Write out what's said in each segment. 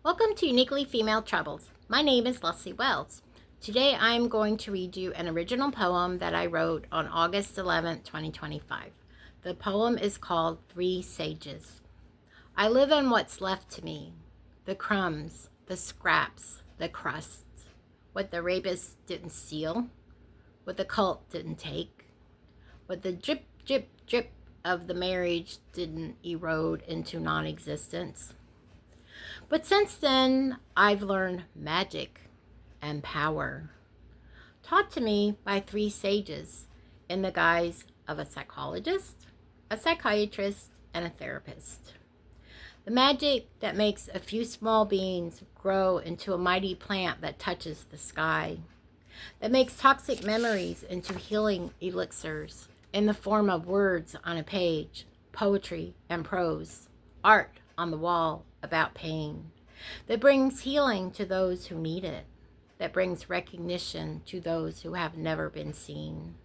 Welcome to Uniquely Female Troubles. My name is Leslie Wells. Today I am going to read you an original poem that I wrote on August 11th, 2025. The poem is called Three Sages. I live on what's left to me, the crumbs, the scraps, the crusts, what the rapist didn't steal, what the cult didn't take, what the drip, drip, drip of the marriage didn't erode into non-existence. But since then, I've learned magic and power, taught to me by three sages in the guise of a psychologist, a psychiatrist, and a therapist. The magic that makes a few small beings grow into a mighty plant that touches the sky, that makes toxic memories into healing elixirs in the form of words on a page, poetry and prose, art on the wall about pain, that brings healing to those who need it, that brings recognition to those who have never been seen,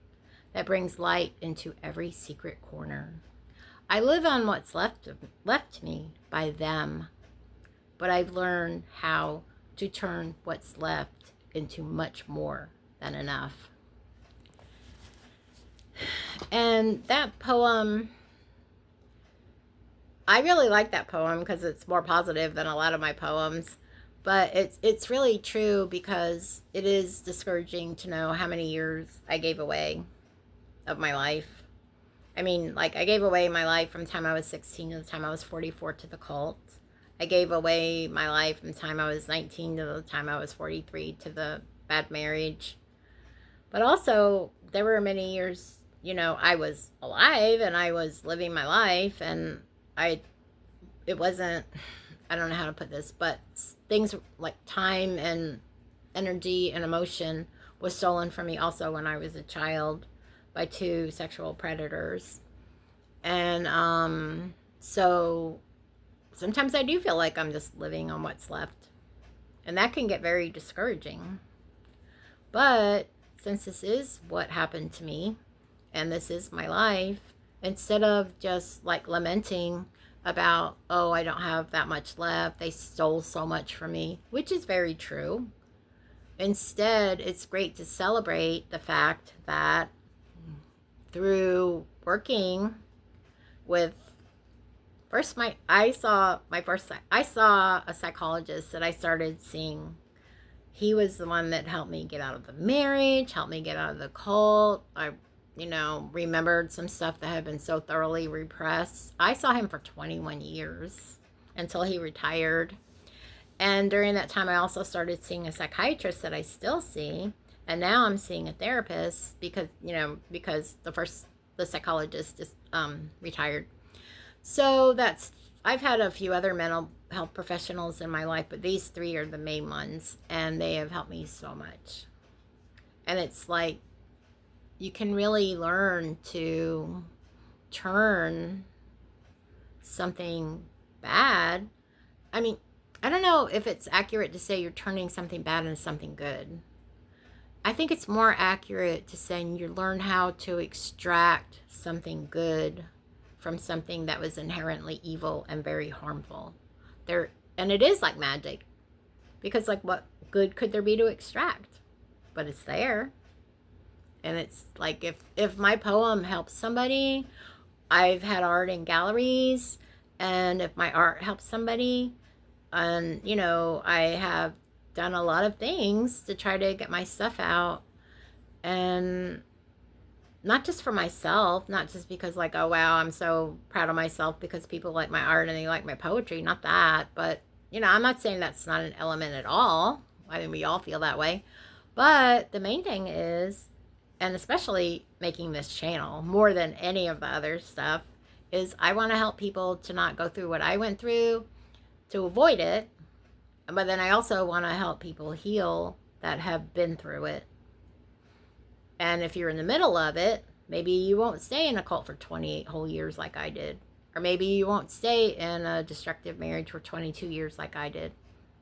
that brings light into every secret corner. I live on what's left to me by them, but I've learned how to turn what's left into much more than enough. And that poem, I really like that poem because it's more positive than a lot of my poems. But it's really true because it is discouraging to know how many years I gave away of my life. I mean, like, I gave away my life from the time I was 16 to the time I was 44 to the cult. I gave away my life from the time I was 19 to the time I was 43 to the bad marriage. But also, there were many years, I was alive and I was living my life, and it wasn't, I don't know how to put this, but things like time and energy and emotion was stolen from me also when I was a child by two sexual predators. And so sometimes I do feel like I'm just living on what's left. And that can get very discouraging. But since this is what happened to me, and this is my life, instead of just like lamenting about, oh, I don't have that much left, they stole so much from me, which is very true. Instead, it's great to celebrate the fact that through working with I saw a psychologist that I started seeing. He was the one that helped me get out of the marriage, helped me get out of the cult. I remembered some stuff that had been so thoroughly repressed. I saw him for 21 years until he retired. And during that time, I also started seeing a psychiatrist that I still see. And now I'm seeing a therapist because the psychologist is retired. So I've had a few other mental health professionals in my life, but these three are the main ones, and they have helped me so much. And it's like, you can really learn to turn something bad. I mean, I don't know if it's accurate to say you're turning something bad into something good. I think it's more accurate to say you learn how to extract something good from something that was inherently evil and very harmful. And it is like magic, because like, what good could there be to extract? But it's there. And it's like, if my poem helps somebody, I've had art in galleries, and if my art helps somebody, and I have done a lot of things to try to get my stuff out, and not just for myself, not just because like, oh wow, I'm so proud of myself because people like my art and they like my poetry, not that, but I'm not saying that's not an element at all. I mean, we all feel that way. But the main thing is, and especially making this channel more than any of the other stuff, is I want to help people to not go through what I went through, to avoid it. But then I also want to help people heal that have been through it. And if you're in the middle of it, maybe you won't stay in a cult for 28 whole years like I did. Or maybe you won't stay in a destructive marriage for 22 years like I did.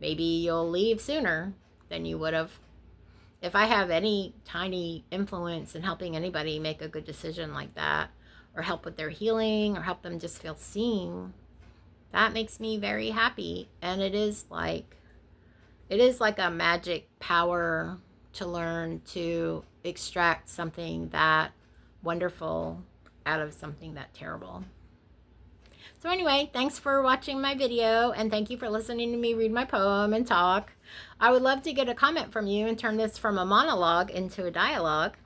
Maybe you'll leave sooner than you would have. If I have any tiny influence in helping anybody make a good decision like that, or help with their healing, or help them just feel seen, That makes me very happy. And it is like a magic power to learn to extract something that wonderful out of something that terrible. So anyway, thanks for watching my video, and thank you for listening to me read my poem and talk. I would love to get a comment from you and turn this from a monologue into a dialogue.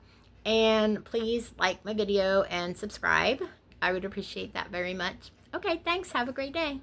And please like my video and subscribe. I would appreciate that very much. Okay, thanks. Have a great day.